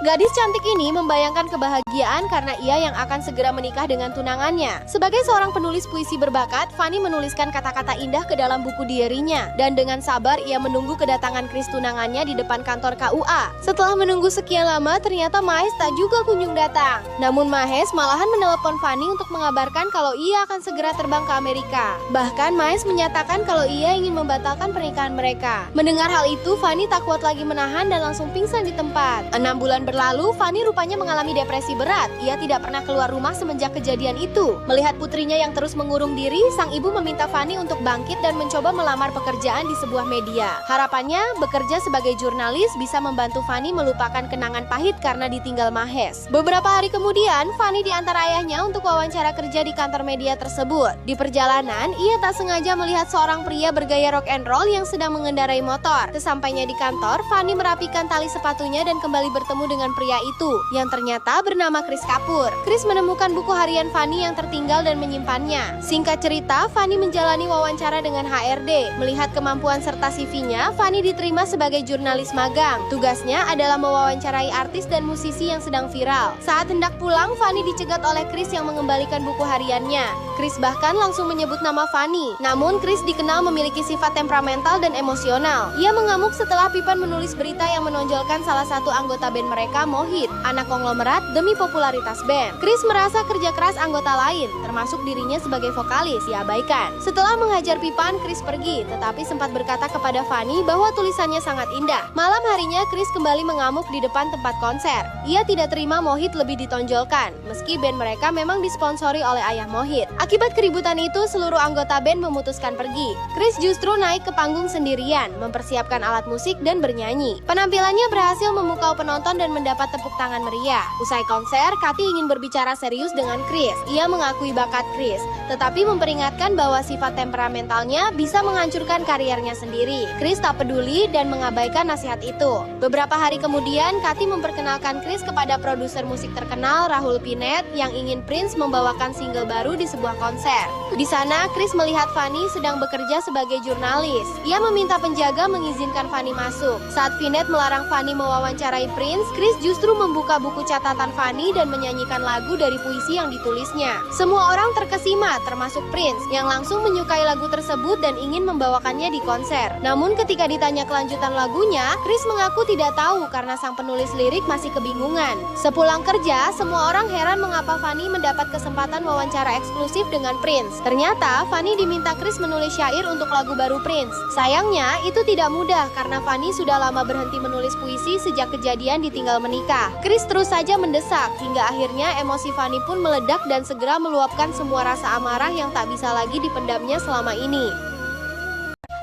Gadis cantik ini membayangkan kebahagiaan karena ia yang akan segera menikah dengan tunangannya. Sebagai seorang penulis puisi berbakat, Fanny menuliskan kata-kata indah ke dalam buku diarinya. Dan dengan sabar ia menunggu kedatangan Chris tunangannya di depan kantor KUA. Setelah menunggu sekian lama, ternyata Mahes tak juga kunjung datang. Namun Mahes malahan menelepon Fanny untuk mengabarkan kalau ia akan segera terbang ke Amerika. Bahkan Mahes menyatakan kalau ia ingin membatalkan pernikahan mereka. Mendengar hal itu, Fanny tak kuat lagi menahan dan langsung pingsan di tempat. 6 bulan berlalu, Fanny rupanya mengalami depresi berat. Ia tidak pernah keluar rumah semenjak kejadian itu. Melihat putrinya yang terus mengurung diri, sang ibu meminta Fanny untuk bangkit dan mencoba melamar pekerjaan di sebuah media. Harapannya, bekerja sebagai jurnalis bisa membantu Fanny melupakan kenangan pahit karena ditinggal Mahes. Beberapa hari kemudian, Fanny diantar ayahnya untuk wawancara kerja di kantor media tersebut. Di perjalanan, ia tak sengaja melihat seorang pria bergaya rock and roll yang sedang mengendarai motor. Sesampainya di kantor, Fanny merapikan tali sepatunya dan kembali bertemu dengan pria itu, yang ternyata bernama Kris Kapoor. Kris menemukan buku harian Fanny yang tertinggal dan menyimpannya. Singkat cerita, Fanny menjalani wawancara dengan HRD. Melihat kemampuan serta CV-nya, Fanny diterima sebagai jurnalis magang. Tugasnya adalah mewawancarai artis dan musisi yang sedang viral. Saat hendak pulang, Fanny dicegat oleh Kris yang mengembalikan buku hariannya. Kris bahkan langsung menyebut nama Fanny. Namun Kris dikenal memiliki sifat temperamental dan emosional. Ia mengamuk setelah Pipan menulis berita yang menonjolkan salah satu anggota band mereka, Mohit, anak konglomerat demi popularitas band. Kris merasa kerja keras anggota lain, termasuk dirinya sebagai vokalis, diabaikan. Setelah menghajar Pipan, Kris pergi, tetapi sempat berkata kepada Fanny bahwa tulisannya sangat indah. Malam harinya, Kris kembali mengamuk di depan tempat konser. Ia tidak terima Mohit lebih ditonjolkan, meski band mereka memang disponsori oleh ayah Mohit. Akibat keributan itu, seluruh anggota band memutuskan pergi. Kris justru naik ke panggung sendirian, mempersiapkan alat musik dan bernyanyi. Penampilannya berhasil memukau penonton dan mendapat tepuk tangan meriah. Usai konser, Katy ingin berbicara serius dengan Kris. Ia mengakui bakat Kris, tetapi memperingatkan bahwa sifat temperamentalnya bisa menghancurkan karirnya sendiri. Kris tak peduli dan mengabaikan nasihat itu. Beberapa hari kemudian, Katy memperkenalkan Kris kepada produser musik terkenal Rahul Pinet yang ingin Prince membawakan single baru di sebuah konser. Di sana, Kris melihat Fanny sedang bekerja sebagai jurnalis. Ia meminta penjaga mengizinkan Fanny masuk. Saat Pinet melarang Fanny mewawancarai Prince, Kris justru membuka buku catatan Fanny dan menyanyikan lagu dari puisi yang ditulisnya. Semua orang terkesima, termasuk Prince, yang langsung menyukai lagu tersebut dan ingin membawakannya di konser. Namun ketika ditanya kelanjutan lagunya, Kris mengaku tidak tahu karena sang penulis lirik masih kebingungan. Sepulang kerja, semua orang heran mengapa Fanny mendapat kesempatan wawancara eksklusif dengan Prince. Ternyata, Fanny diminta Kris menulis syair untuk lagu baru Prince. Sayangnya, itu tidak mudah karena Fanny sudah lama berhenti menulis puisi sejak kejadian ditinggal menikah. Kris terus saja mendesak, hingga akhirnya emosi Fanny pun meledak dan segera meluapkan semua rasa amarah yang tak bisa lagi dipendamnya selama ini.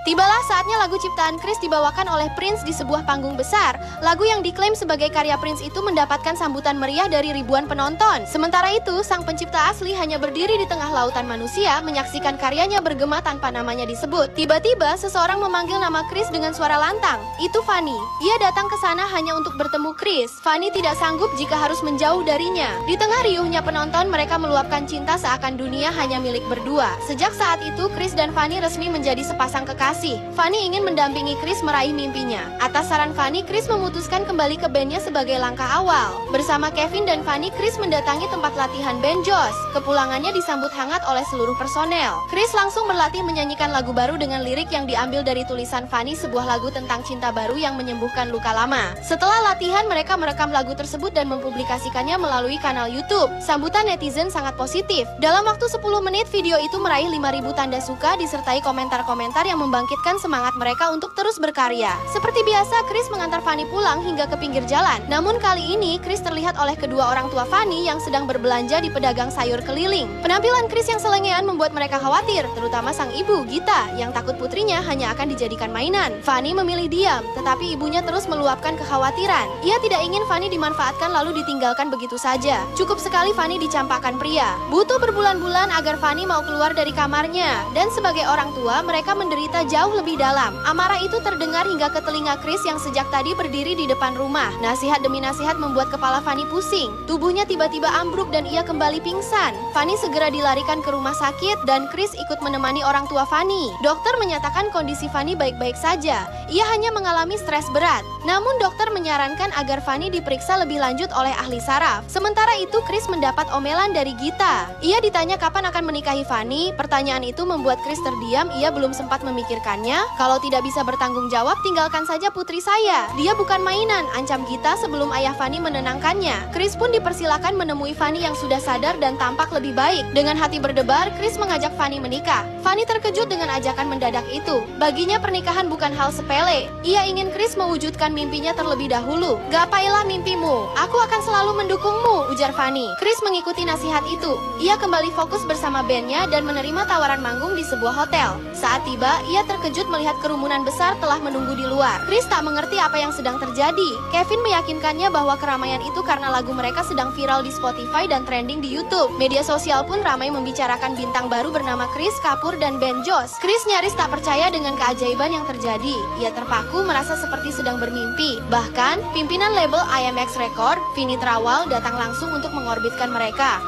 Tibalah saatnya lagu ciptaan Kris dibawakan oleh Prince di sebuah panggung besar. Lagu yang diklaim sebagai karya Prince itu mendapatkan sambutan meriah dari ribuan penonton. Sementara itu, sang pencipta asli hanya berdiri di tengah lautan manusia menyaksikan karyanya bergema tanpa namanya disebut. Tiba-tiba, seseorang memanggil nama Kris dengan suara lantang. Itu Fanny. Ia datang ke sana hanya untuk bertemu Kris. Fanny tidak sanggup jika harus menjauh darinya. Di tengah riuhnya penonton, mereka meluapkan cinta seakan dunia hanya milik berdua. Sejak saat itu, Kris dan Fanny resmi menjadi sepasang kekasih. Fanny ingin mendampingi Kris meraih mimpinya. Atas saran Fanny, Kris memutuskan kembali ke bandnya sebagai langkah awal. Bersama Kevin dan Fanny, Kris mendatangi tempat latihan band Joss. Kepulangannya disambut hangat oleh seluruh personel. Kris langsung berlatih menyanyikan lagu baru dengan lirik yang diambil dari tulisan Fanny, sebuah lagu tentang cinta baru yang menyembuhkan luka lama. Setelah latihan, mereka merekam lagu tersebut dan mempublikasikannya melalui kanal YouTube. Sambutan netizen sangat positif. Dalam waktu 10 menit, video itu meraih 5.000 tanda suka disertai komentar-komentar yang membangkitkan semangat mereka untuk terus berkarya. Seperti biasa, Kris mengantar Fanny pulang hingga ke pinggir jalan. Namun kali ini, Kris terlihat oleh kedua orang tua Fanny yang sedang berbelanja di pedagang sayur keliling. Penampilan Kris yang selengean membuat mereka khawatir, terutama sang ibu, Gita, yang takut putrinya hanya akan dijadikan mainan. Fanny memilih diam, tetapi ibunya terus meluapkan kekhawatiran. Ia tidak ingin Fanny dimanfaatkan lalu ditinggalkan begitu saja. Cukup sekali Fanny dicampakkan pria. Butuh berbulan-bulan agar Fanny mau keluar dari kamarnya. Dan sebagai orang tua, mereka menderita jauh lebih dalam. Amarah itu terdengar hingga ke telinga Chris yang sejak tadi berdiri di depan rumah. Nasihat demi nasihat membuat kepala Fanny pusing. Tubuhnya tiba-tiba ambruk dan ia kembali pingsan. Fanny segera dilarikan ke rumah sakit dan Chris ikut menemani orang tua Fanny. Dokter menyatakan kondisi Fanny baik-baik saja. Ia hanya mengalami stres berat. Namun dokter menyarankan agar Fanny diperiksa lebih lanjut oleh ahli saraf. Sementara itu Chris mendapat omelan dari Gita. Ia ditanya kapan akan menikahi Fanny. Pertanyaan itu membuat Chris terdiam. Ia belum sempat memikirkannya. Kalau tidak bisa bertanggung jawab, tinggalkan saja putri saya. Dia bukan mainan, ancam Gita sebelum ayah Fanny menenangkannya. Chris pun dipersilakan menemui Fanny yang sudah sadar dan tampak lebih baik. Dengan hati berdebar, Chris mengajak Fanny menikah. Fanny terkejut dengan ajakan mendadak itu. Baginya pernikahan bukan hal sepele. Ia ingin Chris mewujudkan mimpinya terlebih dahulu. Gapailah mimpimu, aku akan selalu mendukungmu, ujar Fanny. Chris mengikuti nasihat itu. Ia kembali fokus bersama bandnya dan menerima tawaran manggung di sebuah hotel. Saat tiba, ia terkejut melihat kerumunan besar telah menunggu di luar. Chris tak mengerti apa yang sedang terjadi. Kevin meyakinkannya bahwa keramaian itu karena lagu mereka sedang viral di Spotify dan trending di YouTube. Media sosial pun ramai membicarakan bintang baru bernama Chris Kapoor dan Ben Josh. Chris nyaris tak percaya dengan keajaiban yang terjadi. Ia terpaku merasa seperti sedang bermimpi. Bahkan, pimpinan label IMX Record, Vinny Trawal, datang langsung untuk mengorbitkan mereka.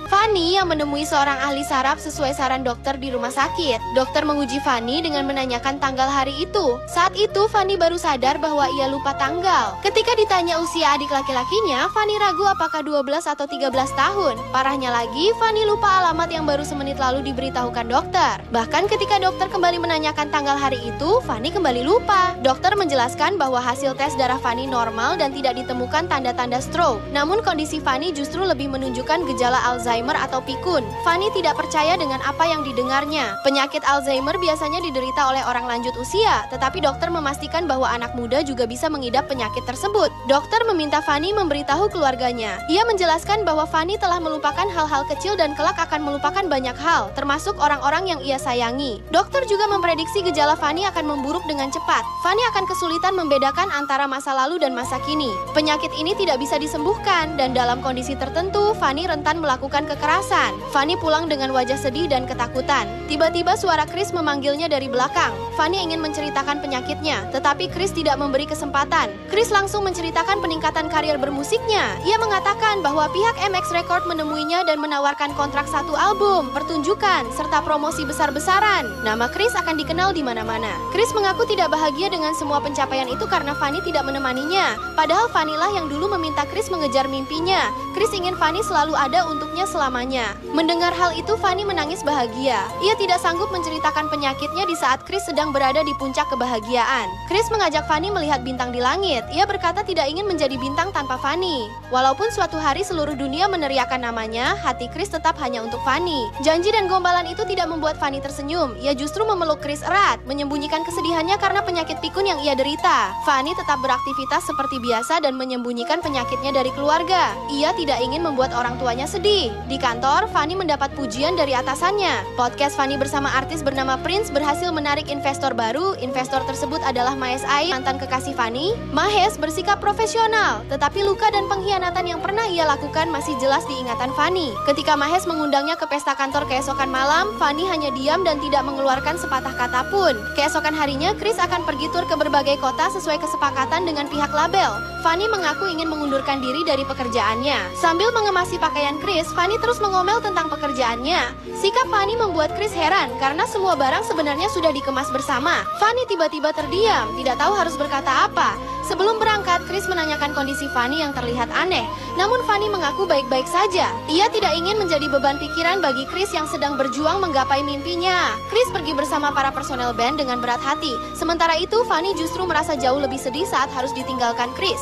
Fanny yang menemui seorang ahli saraf sesuai saran dokter di rumah sakit. Dokter menguji Fanny dengan menanyakan tanggal hari itu. Saat itu Fanny baru sadar bahwa ia lupa tanggal. Ketika ditanya usia adik laki-lakinya, Fanny ragu apakah 12 atau 13 tahun. Parahnya lagi, Fanny lupa alamat yang baru semenit lalu diberitahukan dokter. Bahkan ketika dokter kembali menanyakan tanggal hari itu, Fanny kembali lupa. Dokter menjelaskan bahwa hasil tes darah Fanny normal dan tidak ditemukan tanda-tanda stroke. Namun kondisi Fanny justru lebih menunjukkan gejala Alzheimer atau pikun. Fanny tidak percaya dengan apa yang didengarnya. Penyakit Alzheimer biasanya diderita oleh orang lanjut usia, tetapi dokter memastikan bahwa anak muda juga bisa mengidap penyakit tersebut. Dokter meminta Fanny memberitahu keluarganya. Ia menjelaskan bahwa Fanny telah melupakan hal-hal kecil dan kelak akan melupakan banyak hal, termasuk orang-orang yang ia sayangi. Dokter juga memprediksi gejala Fanny akan memburuk dengan cepat. Fanny akan kesulitan membedakan antara masa lalu dan masa kini. Penyakit ini tidak bisa disembuhkan, dan dalam kondisi tertentu, Fanny rentan melakukan kekerasan. Fanny pulang dengan wajah sedih dan ketakutan. Tiba-tiba suara Chris memanggilnya dari belakang. Fanny ingin menceritakan penyakitnya, tetapi Chris tidak memberi kesempatan. Chris langsung menceritakan peningkatan karir bermusiknya. Ia mengatakan bahwa pihak MX Record menemuinya dan menawarkan kontrak 1 album, pertunjukan, serta promosi besar-besaran. Nama Chris akan dikenal di mana-mana. Chris mengaku tidak bahagia dengan semua pencapaian itu karena Fanny tidak menemaninya. Padahal Fanny lah yang dulu meminta Chris mengejar mimpinya. Chris ingin Fanny selalu ada untuknya selamanya. Mendengar hal itu, Fanny menangis bahagia. Ia tidak sanggup menceritakan penyakitnya di saat Chris sedang berada di puncak kebahagiaan. Chris mengajak Fanny melihat bintang di langit. Ia berkata tidak ingin menjadi bintang tanpa Fanny. Walaupun suatu hari seluruh dunia meneriakan namanya, hati Chris tetap hanya untuk Fanny. Janji dan gombalan itu tidak membuat Fanny tersenyum. Ia justru memeluk Chris erat, menyembunyikan kesedihannya karena penyakit pikun yang ia derita. Fanny tetap beraktivitas seperti biasa dan menyembunyikan penyakitnya dari keluarga. Ia tidak ingin membuat orang tuanya sedih. Di kantor, Fanny mendapat pujian dari atasannya. Podcast Fanny bersama artis bernama Prince berhasil menarik investor baru. Investor tersebut adalah Mahes Ai, mantan kekasih Fanny. Mahes bersikap profesional, tetapi luka dan pengkhianatan yang pernah ia lakukan masih jelas diingatan Fanny. Ketika Mahes mengundangnya ke pesta kantor keesokan malam, Fanny hanya diam dan tidak mengeluarkan sepatah kata pun. Keesokan harinya, Chris akan pergi tur ke berbagai kota sesuai kesepakatan dengan pihak label. Fanny mengaku ingin mengundurkan diri dari pekerjaannya. Sambil mengemasi pakaian Chris, Fanny terus mengomel tentang pekerjaannya. Sikap Fanny membuat Chris heran karena semua barang sebenarnya sudah dikemas bersama. Fanny tiba-tiba terdiam, tidak tahu harus berkata apa. Sebelum berangkat, Chris menanyakan kondisi Fanny yang terlihat aneh. Namun Fanny mengaku baik-baik saja. Ia tidak ingin menjadi beban pikiran bagi Chris yang sedang berjuang menggapai mimpinya. Chris pergi bersama para personel band dengan berat hati. Sementara itu, Fanny justru merasa jauh lebih sedih saat harus ditinggalkan Chris.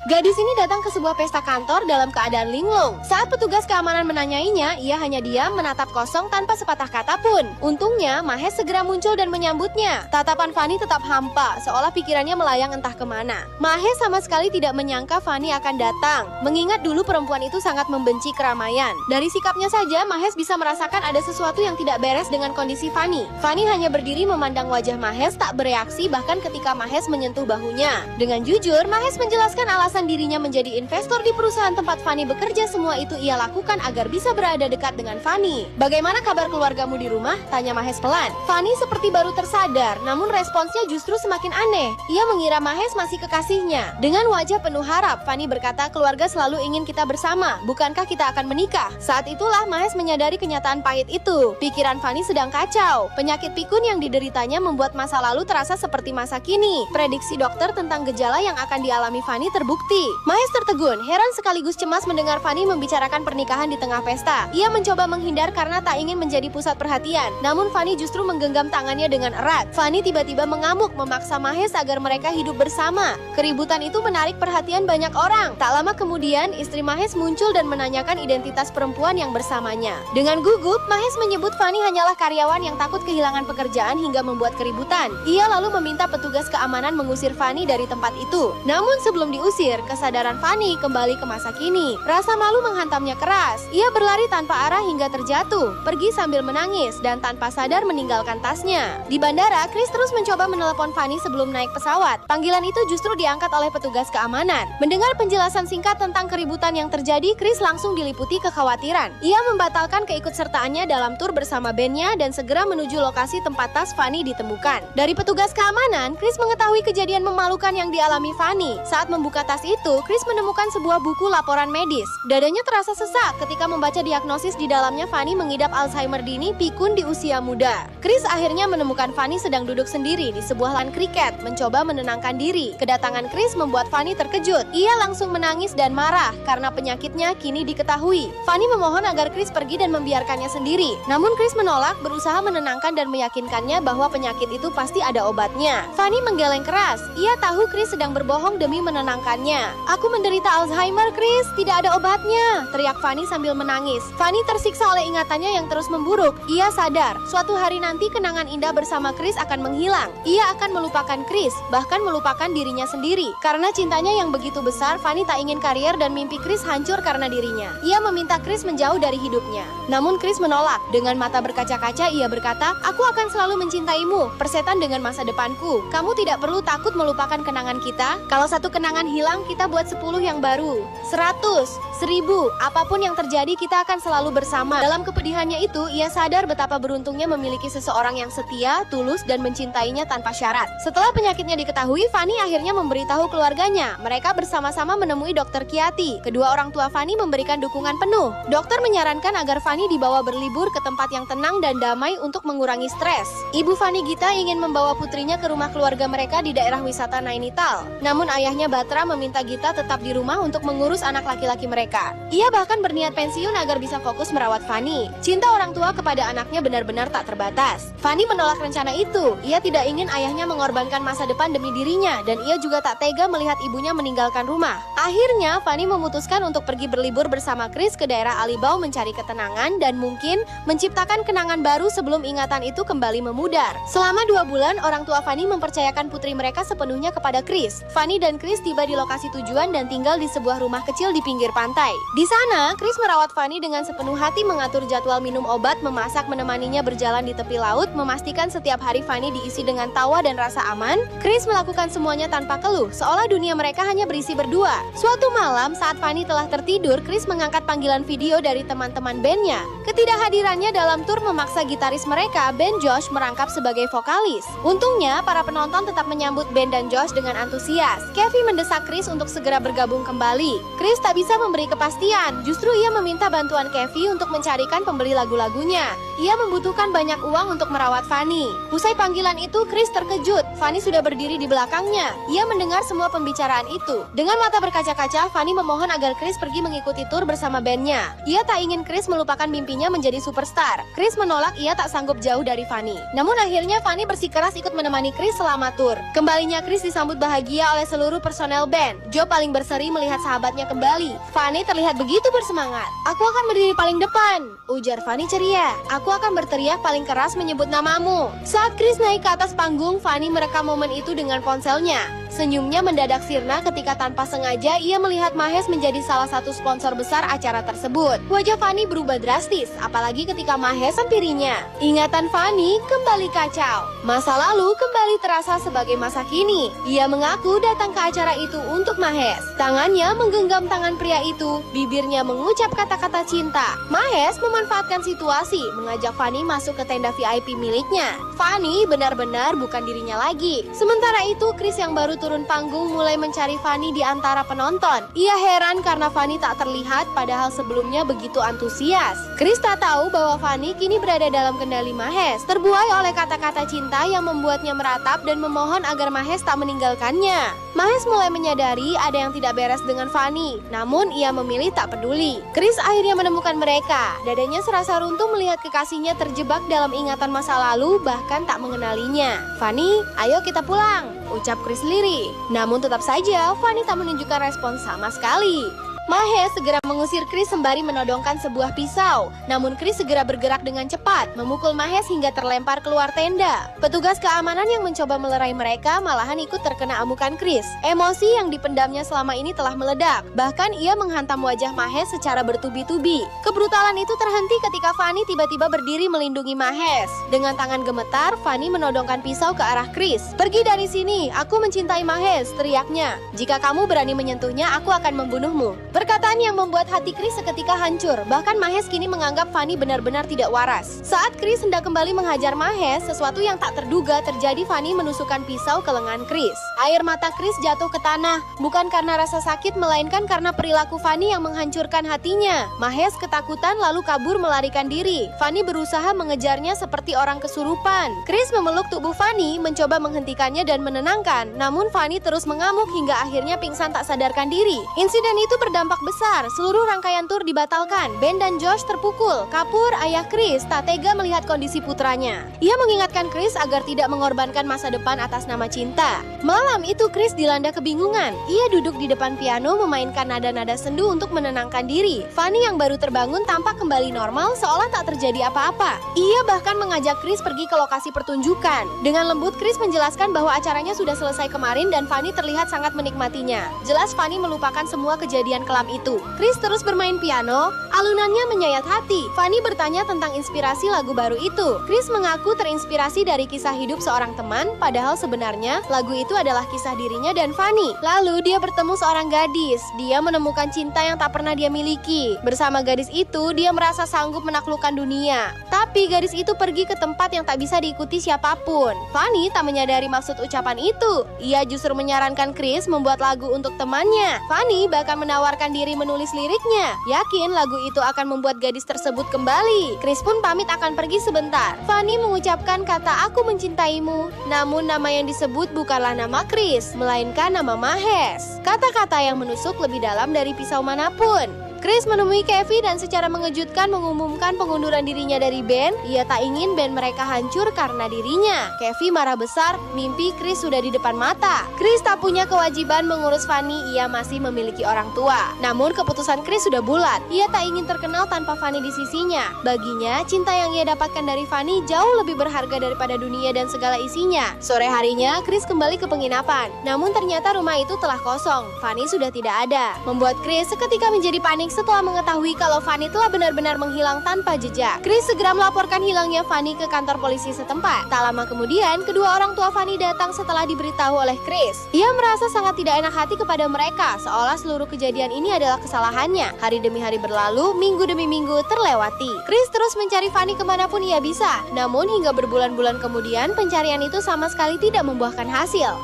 Gadis ini datang ke sebuah pesta kantor dalam keadaan linglung. Saat petugas keamanan menanyainya, ia hanya diam menatap kosong tanpa sepatah kata pun. Untungnya, Mahes segera muncul dan menyambutnya. Tatapan Fanny tetap hampa, seolah pikirannya melayang entah kemana. Mahes sama sekali tidak menyangka Fanny akan datang, mengingat dulu perempuan itu sangat membenci keramaian. Dari sikapnya saja, Mahes bisa merasakan ada sesuatu yang tidak beres dengan kondisi Fanny. Fanny hanya berdiri memandang wajah Mahes, tak bereaksi bahkan ketika Mahes menyentuh bahunya. Dengan jujur, Mahes menjelaskan alasan alasan dirinya menjadi investor di perusahaan tempat Fanny bekerja, semua itu ia lakukan agar bisa berada dekat dengan Fanny. "Bagaimana kabar keluargamu di rumah?" tanya Mahes pelan. Fanny seperti baru tersadar, namun responsnya justru semakin aneh. Ia mengira Mahes masih kekasihnya. Dengan wajah penuh harap, Fanny berkata, "Keluarga selalu ingin kita bersama. Bukankah kita akan menikah?" Saat itulah Mahes menyadari kenyataan pahit itu. Pikiran Fanny sedang kacau. Penyakit pikun yang dideritanya membuat masa lalu terasa seperti masa kini. Prediksi dokter tentang gejala yang akan dialami Fanny terbukti. Mahes tertegun, heran sekaligus cemas mendengar Fanny membicarakan pernikahan di tengah pesta. Ia mencoba menghindar karena tak ingin menjadi pusat perhatian. Namun Fanny justru menggenggam tangannya dengan erat. Fanny tiba-tiba mengamuk memaksa Mahes agar mereka hidup bersama. Keributan itu menarik perhatian banyak orang. Tak lama kemudian, istri Mahes muncul dan menanyakan identitas perempuan yang bersamanya. Dengan gugup, Mahes menyebut Fanny hanyalah karyawan yang takut kehilangan pekerjaan hingga membuat keributan. Ia lalu meminta petugas keamanan mengusir Fanny dari tempat itu. Namun sebelum diusir, kesadaran Fanny kembali ke masa kini. Rasa malu menghantamnya keras. Ia berlari tanpa arah hingga terjatuh, pergi sambil menangis, dan tanpa sadar meninggalkan tasnya. Di bandara, Chris terus mencoba menelepon Fanny sebelum naik pesawat. Panggilan itu justru diangkat oleh petugas keamanan. Mendengar penjelasan singkat tentang keributan yang terjadi, Chris langsung diliputi kekhawatiran. Ia membatalkan keikutsertaannya dalam tur bersama bandnya dan segera menuju lokasi tempat tas Fanny ditemukan. Dari petugas keamanan, Chris mengetahui kejadian memalukan yang dialami Fanny. Saat membuka tas itu, Chris menemukan sebuah buku laporan medis. Dadanya terasa sesak ketika membaca diagnosis di dalamnya. Fanny mengidap Alzheimer dini, pikun di usia muda. Chris akhirnya menemukan Fanny sedang duduk sendiri di sebuah lahan kriket, mencoba menenangkan diri. Kedatangan Chris membuat Fanny terkejut. Ia langsung menangis dan marah karena penyakitnya kini diketahui. Fanny memohon agar Chris pergi dan membiarkannya sendiri. Namun Chris menolak, berusaha menenangkan dan meyakinkannya bahwa penyakit itu pasti ada obatnya. Fanny menggeleng keras. Ia tahu Chris sedang berbohong demi menenangkannya. "Aku menderita Alzheimer, Chris. Tidak ada obatnya," teriak Fanny sambil menangis. Fanny tersiksa oleh ingatannya yang terus memburuk. Ia sadar, suatu hari nanti kenangan indah bersama Chris akan menghilang. Ia akan melupakan Chris, bahkan melupakan dirinya sendiri. Karena cintanya yang begitu besar, Fanny tak ingin karier dan mimpi Chris hancur karena dirinya. Ia meminta Chris menjauh dari hidupnya. Namun Chris menolak. Dengan mata berkaca-kaca, ia berkata, "Aku akan selalu mencintaimu, persetan dengan masa depanku. Kamu tidak perlu takut melupakan kenangan kita. Kalau satu kenangan hilang, kita buat 10 yang baru. 100, 1000, apapun yang terjadi, kita akan selalu bersama." Dalam kepedihannya itu, ia sadar betapa beruntungnya memiliki seseorang yang setia, tulus, dan mencintainya tanpa syarat. Setelah penyakitnya diketahui, Fanny akhirnya memberitahu keluarganya. Mereka bersama-sama menemui Dokter Kiati. Kedua orang tua Fanny memberikan dukungan penuh. Dokter menyarankan agar Fanny dibawa berlibur ke tempat yang tenang dan damai untuk mengurangi stres. Ibu Fanny, Gita, ingin membawa putrinya ke rumah keluarga mereka di daerah wisata Nainital. Namun ayahnya Batra meminta Gita tetap di rumah untuk mengurus anak laki-laki mereka. Ia bahkan berniat pensiun agar bisa fokus merawat Fanny. Cinta orang tua kepada anaknya benar-benar tak terbatas. Fanny menolak rencana itu. Ia tidak ingin ayahnya mengorbankan masa depan demi dirinya, dan ia juga tak tega melihat ibunya meninggalkan rumah. Akhirnya, Fanny memutuskan untuk pergi berlibur bersama Chris ke daerah Alibau mencari ketenangan dan mungkin menciptakan kenangan baru sebelum ingatan itu kembali memudar. Selama 2 bulan, orang tua Fanny mempercayakan putri mereka sepenuhnya kepada Chris. Fanny dan Chris tiba di lokasi tujuan dan tinggal di sebuah rumah kecil di pinggir pantai. Di sana, Chris merawat Fanny dengan sepenuh hati, mengatur jadwal minum obat, memasak, menemaninya berjalan di tepi laut, memastikan setiap hari Fanny diisi dengan tawa dan rasa aman. Chris melakukan semuanya tanpa keluh, seolah dunia mereka hanya berisi berdua. Suatu malam, saat Fanny telah tertidur, Chris mengangkat panggilan video dari teman-teman bandnya. Ketidakhadirannya dalam tur memaksa gitaris mereka, band Josh, merangkap sebagai vokalis. Untungnya, para penonton tetap menyambut band dan Josh dengan antusias. Kevin mendesak Chris untuk segera bergabung kembali. Chris tak bisa memberi kepastian, justru ia meminta bantuan Kevin untuk mencarikan pembeli lagu-lagunya. Ia membutuhkan banyak uang untuk merawat Fanny. Usai panggilan itu, Chris terkejut. Fanny sudah berdiri di belakangnya. Ia mendengar semua pembicaraan itu. Dengan mata berkaca-kaca, Fanny memohon agar Chris pergi mengikuti tur bersama bandnya. Ia tak ingin Chris melupakan mimpinya menjadi superstar. Chris menolak, ia tak sanggup jauh dari Fanny. Namun akhirnya Fanny bersikeras ikut menemani Chris selama tur. Kembalinya Chris disambut bahagia oleh seluruh personel band. Joe paling berseri melihat sahabatnya kembali. Fanny terlihat begitu bersemangat. "Aku akan berdiri paling depan," ujar Fanny ceria. "Aku akan berteriak paling keras menyebut namamu." Saat Chris naik ke atas panggung, Fanny merekam momen itu dengan ponselnya. Senyumnya mendadak sirna ketika tanpa sengaja ia melihat Mahes menjadi salah satu sponsor besar acara tersebut. Wajah Fanny berubah drastis, apalagi ketika Mahes hampirinya. Ingatan Fanny kembali kacau. Masa lalu kembali terasa sebagai masa kini. Ia mengaku datang ke acara itu untuk Mahes. Tangannya menggenggam tangan pria itu, bibirnya mengucap kata-kata cinta. Mahes memanfaatkan situasi, mengajak Fanny masuk ke tenda VIP miliknya. Fanny benar-benar bukan dirinya lagi. Sementara itu, Chris yang baru turun panggung mulai mencari Fanny di antara penonton. Ia heran karena Fanny tak terlihat padahal sebelumnya begitu antusias. Chris tak tahu bahwa Fanny kini berada dalam kendali Mahes, terbuai oleh kata-kata cinta yang membuatnya meratap dan memohon agar Mahes tak meninggalkannya. Mahes mulai menyadari ada yang tidak beres dengan Fanny, namun ia memilih tak peduli. Chris akhirnya menemukan mereka. Dadanya serasa runtuh melihat kekasihnya terjebak dalam ingatan masa lalu, bahkan tak mengenalinya. "Fanny, ayo kita pulang," ucap Chris lirih. Namun tetap saja Fanny tak menunjukkan respon sama sekali. Mahes segera mengusir Chris sembari menodongkan sebuah pisau. Namun Chris segera bergerak dengan cepat, memukul Mahes hingga terlempar keluar tenda. Petugas keamanan yang mencoba melerai mereka malahan ikut terkena amukan Chris. Emosi yang dipendamnya selama ini telah meledak. Bahkan ia menghantam wajah Mahes secara bertubi-tubi. Kebrutalan itu terhenti ketika Fanny tiba-tiba berdiri melindungi Mahes. Dengan tangan gemetar, Fanny menodongkan pisau ke arah Chris. "Pergi dari sini, aku mencintai Mahes," teriaknya. "Jika kamu berani menyentuhnya, aku akan membunuhmu." Perkataan yang membuat hati Chris seketika hancur. Bahkan Mahes kini menganggap Fanny benar-benar tidak waras. Saat Chris hendak kembali menghajar Mahes, sesuatu yang tak terduga terjadi. Fanny menusukkan pisau ke lengan Chris. Air mata Chris jatuh ke tanah, bukan karena rasa sakit melainkan karena perilaku Fanny yang menghancurkan hatinya. Mahes ketakutan lalu kabur melarikan diri. Fanny berusaha mengejarnya seperti orang kesurupan. Chris memeluk tubuh Fanny, mencoba menghentikannya dan menenangkan. Namun Fanny terus mengamuk hingga akhirnya pingsan tak sadarkan diri. Insiden itu berdampak besar, seluruh rangkaian tur dibatalkan. Ben dan Josh terpukul. Kapur, ayah Chris, tak tega melihat kondisi putranya. Ia mengingatkan Chris agar tidak mengorbankan masa depan atas nama cinta. Malam itu Chris dilanda kebingungan. Ia duduk di depan piano memainkan nada-nada sendu untuk menenangkan diri. Fanny yang baru terbangun tampak kembali normal seolah tak terjadi apa-apa. Ia bahkan mengajak Chris pergi ke lokasi pertunjukan. Dengan lembut Chris menjelaskan bahwa acaranya sudah selesai kemarin dan Fanny terlihat sangat menikmatinya. Jelas Fanny melupakan semua kejadian kelam itu. Chris terus bermain piano, alunannya menyayat hati. Fanny bertanya tentang inspirasi lagu baru itu. Chris mengaku terinspirasi dari kisah hidup seorang teman, padahal sebenarnya lagu itu adalah kisah dirinya dan Fanny. Lalu dia bertemu seorang gadis. Dia menemukan cinta yang tak pernah dia miliki. Bersama gadis itu, dia merasa sanggup menaklukkan dunia. Tapi gadis itu pergi ke tempat yang tak bisa diikuti siapapun. Fanny tak menyadari maksud ucapan itu. Ia justru menyarankan Chris membuat lagu untuk temannya. Fanny bahkan menawarkan diri menulis liriknya. Yakin lagu itu akan membuat gadis tersebut kembali. Chris pun pamit akan pergi sebentar. Fanny mengucapkan kata "aku mencintaimu", namun nama yang disebut bukanlah nama Chris, melainkan nama Mahes. Kata-kata yang menusuk lebih dalam dari pisau manapun. Chris menemui Kevin dan secara mengejutkan mengumumkan pengunduran dirinya dari band. Ia tak ingin band mereka hancur karena dirinya. Kevin marah besar, mimpi Chris sudah di depan mata. Chris tak punya kewajiban mengurus Fanny, ia masih memiliki orang tua. Namun keputusan Chris sudah bulat. Ia tak ingin terkenal tanpa Fanny di sisinya. Baginya, cinta yang ia dapatkan dari Fanny jauh lebih berharga daripada dunia dan segala isinya. Sore harinya, Chris kembali ke penginapan. Namun ternyata rumah itu telah kosong. Fanny sudah tidak ada. Membuat Chris seketika menjadi panik setelah mengetahui kalau Fanny telah benar-benar menghilang tanpa jejak. Chris segera melaporkan hilangnya Fanny ke kantor polisi setempat. Tak lama kemudian, kedua orang tua Fanny datang setelah diberitahu oleh Chris. Ia merasa sangat tidak enak hati kepada mereka, seolah seluruh kejadian ini adalah kesalahannya. Hari demi hari berlalu, minggu demi minggu terlewati. Chris terus mencari Fanny kemanapun ia bisa. Namun hingga berbulan-bulan kemudian, pencarian itu sama sekali tidak membuahkan hasil.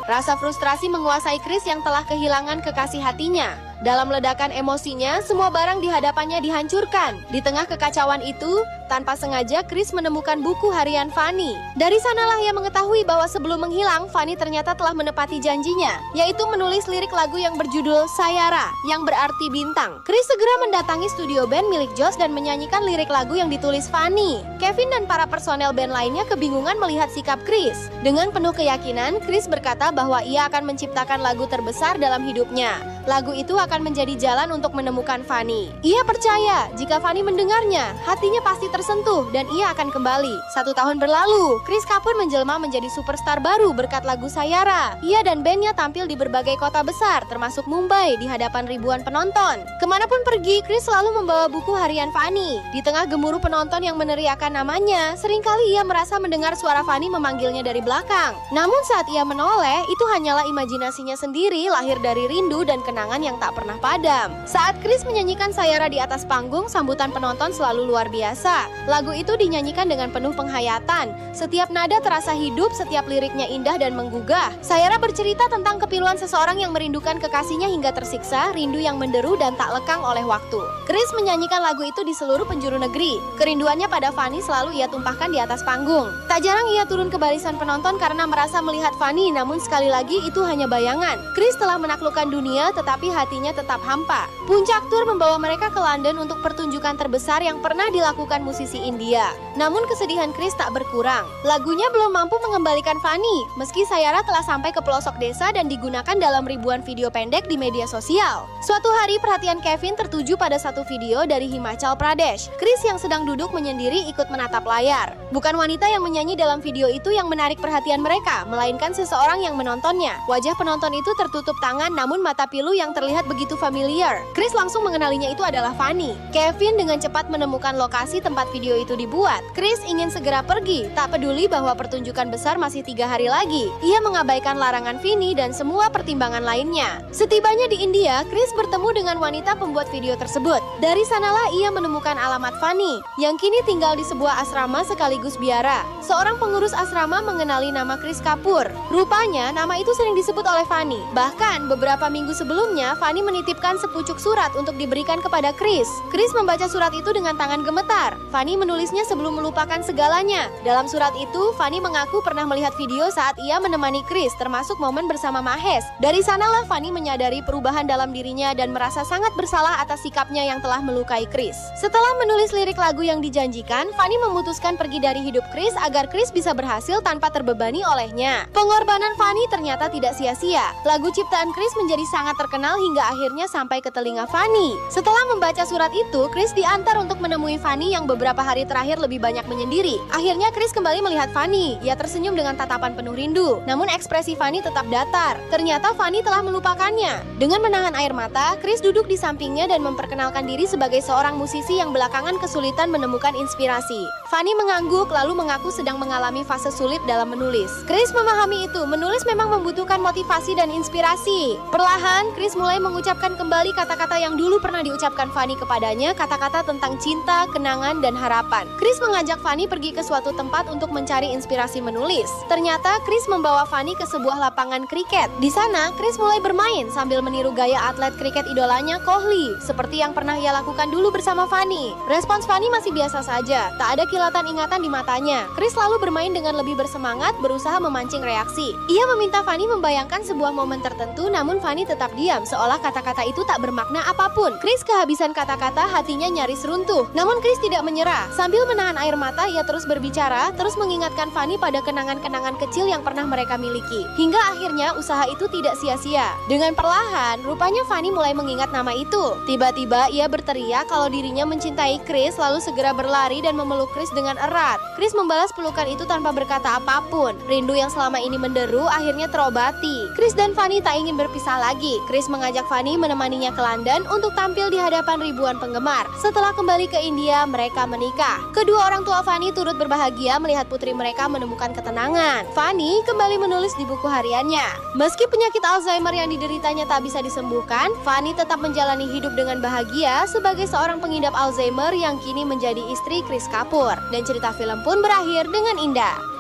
Rasa frustrasi menguasai Chris yang telah kehilangan kekasih hatinya. Dalam ledakan emosinya, semua barang di hadapannya dihancurkan. Di tengah kekacauan itu, tanpa sengaja Chris menemukan buku harian Fanny. Dari sanalah ia mengetahui bahwa sebelum menghilang, Fanny ternyata telah menepati janjinya, yaitu menulis lirik lagu yang berjudul Sayara, yang berarti bintang. Chris segera mendatangi studio band milik Josh dan menyanyikan lirik lagu yang ditulis Fanny. Kevin dan para personel band lainnya kebingungan melihat sikap Chris. Dengan penuh keyakinan, Chris berkata bahwa ia akan menciptakan lagu terbesar dalam hidupnya. Lagu itu akan menjadi jalan untuk menemukan Fanny. Ia percaya jika Fanny mendengarnya, hatinya pasti tersentuh dan ia akan kembali. 1 tahun berlalu, Kris Kapoor menjelma menjadi superstar baru berkat lagu Sayara. Ia dan bandnya tampil di berbagai kota besar, termasuk Mumbai, di hadapan ribuan penonton. Kemanapun pergi, Kris selalu membawa buku harian Fanny. Di tengah gemuruh penonton yang meneriakkan namanya, seringkali ia merasa mendengar suara Fanny memanggilnya dari belakang. Namun saat ia menoleh, itu hanyalah imajinasinya sendiri, lahir dari rindu dan kenangan yang tak pernah padam. Saat Kris menyanyikan Sayara di atas panggung, sambutan penonton selalu luar biasa. Lagu itu dinyanyikan dengan penuh penghayatan. Setiap nada terasa hidup, setiap liriknya indah dan menggugah. Sayara bercerita tentang kepiluan seseorang yang merindukan kekasihnya hingga tersiksa, rindu yang menderu dan tak lekang oleh waktu. Kris menyanyikan lagu itu di seluruh penjuru negeri. Kerinduannya pada Fanny selalu ia tumpahkan di atas panggung. Tak jarang ia turun ke barisan penonton karena merasa melihat Fanny, namun sekali lagi itu hanya bayangan. Kris telah menaklukkan dunia, tetapi hatinya tetap hampa. Puncak tur membawa mereka ke London untuk pertunjukan terbesar yang pernah dilakukan musisi India. Namun kesedihan Kris tak berkurang. Lagunya belum mampu mengembalikan Fanny, meski Sayara telah sampai ke pelosok desa dan digunakan dalam ribuan video pendek di media sosial. Suatu hari perhatian Kevin tertuju pada satu video dari Himachal Pradesh. Kris yang sedang duduk menyendiri ikut menatap layar. Bukan wanita yang menyanyi dalam video itu yang menarik perhatian mereka, melainkan seseorang yang menontonnya. Wajah penonton itu tertutup tangan, namun mata pilu yang terlihat begitu familiar. Kris langsung mengenalinya itu adalah Fanny. Kevin dengan cepat menemukan lokasi tempat video itu dibuat. Kris ingin segera pergi, tak peduli bahwa pertunjukan besar masih 3 hari lagi. Ia mengabaikan larangan Fanny dan semua pertimbangan lainnya. Setibanya di India, Kris bertemu dengan wanita pembuat video tersebut. Dari sanalah ia menemukan alamat Fanny, yang kini tinggal di sebuah asrama sekaligus biara. Seorang pengurus asrama mengenali nama Kris Kapoor. Rupanya, nama itu sering disebut oleh Fanny. Bahkan, beberapa minggu sebelumnya, Fanny menitipkan sepucuk surat untuk diberikan kepada Kris. Kris membaca surat itu dengan tangan gemetar. Fanny menulisnya sebelum melupakan segalanya. Dalam surat itu, Fanny mengaku pernah melihat video saat ia menemani Kris, termasuk momen bersama Mahesh. Dari sanalah Fanny menyadari perubahan dalam dirinya dan merasa sangat bersalah atas sikapnya yang telah melukai Kris. Setelah menulis lirik lagu yang dijanjikan, Fanny memutuskan pergi dari hidup Kris agar Kris bisa berhasil tanpa terbebani olehnya. Pengorbanan Fanny ternyata tidak sia-sia. Lagu ciptaan Kris menjadi sangat terkenal hingga akhirnya sampai ke telinga Fanny. Setelah membaca surat itu, Kris diantar untuk menemui Fanny yang beberapa hari terakhir lebih banyak menyendiri. Akhirnya Kris kembali melihat Fanny. Ia tersenyum dengan tatapan penuh rindu. Namun ekspresi Fanny tetap datar. Ternyata Fanny telah melupakannya. Dengan menahan air mata, Kris duduk di sampingnya dan memperkenalkan diri sebagai seorang musisi yang belakangan kesulitan menemukan inspirasi. Fanny mengangguk lalu mengaku sedang mengalami fase sulit dalam menulis. Kris memahami itu, menulis memang membutuhkan motivasi dan inspirasi. Perlahan, Kris mulai mengucapkan kembali kata-kata yang dulu pernah diucapkan Fanny kepadanya, kata-kata tentang cinta, kenangan, dan harapan. Kris mengajak Fanny pergi ke suatu tempat untuk mencari inspirasi menulis. Ternyata Kris membawa Fanny ke sebuah lapangan kriket. Di sana, Kris mulai bermain sambil meniru gaya atlet kriket idolanya Kohli, seperti yang pernah ia lakukan dulu bersama Fanny. Respons Fanny masih biasa saja, tak ada kilatan ingatan di matanya. Kris lalu bermain dengan lebih bersemangat, berusaha memancing reaksi. Ia meminta Fanny membayangkan sebuah momen tertentu, namun Fanny tetap diam, seolah kata-kata itu tak bermakna apapun. Kris kehabisan kata-kata, hatinya nyaris runtuh. Namun Kris tidak menyerah. Sambil menahan air mata, ia terus berbicara, terus mengingatkan Fanny pada kenangan-kenangan kecil yang pernah mereka miliki. Hingga akhirnya usaha itu tidak sia-sia. Dengan perlahan, rupanya Fanny mulai mengingat nama itu. Tiba-tiba ia berteriak kalau dirinya mencintai Kris, lalu segera berlari dan memeluk Kris dengan erat. Kris membalas pelukan itu tanpa berkata apapun. Rindu yang selama ini menderu akhirnya terobati. Kris dan Fanny tak ingin berpisah lagi. Kris mengajak Fanny menemaninya ke London untuk tampil di hadapan ribuan penggemar. Setelah kembali ke India, mereka menikah. Kedua orang tua Fanny turut berbahagia melihat putri mereka menemukan ketenangan. Fanny kembali menulis di buku hariannya. Meski penyakit Alzheimer yang dideritanya tak bisa disembuhkan, Fanny tetap menjalani hidup dengan bahagia sebagai seorang pengidap Alzheimer yang kini menjadi istri Kris Kapoor. Dan cerita film pun berakhir dengan indah.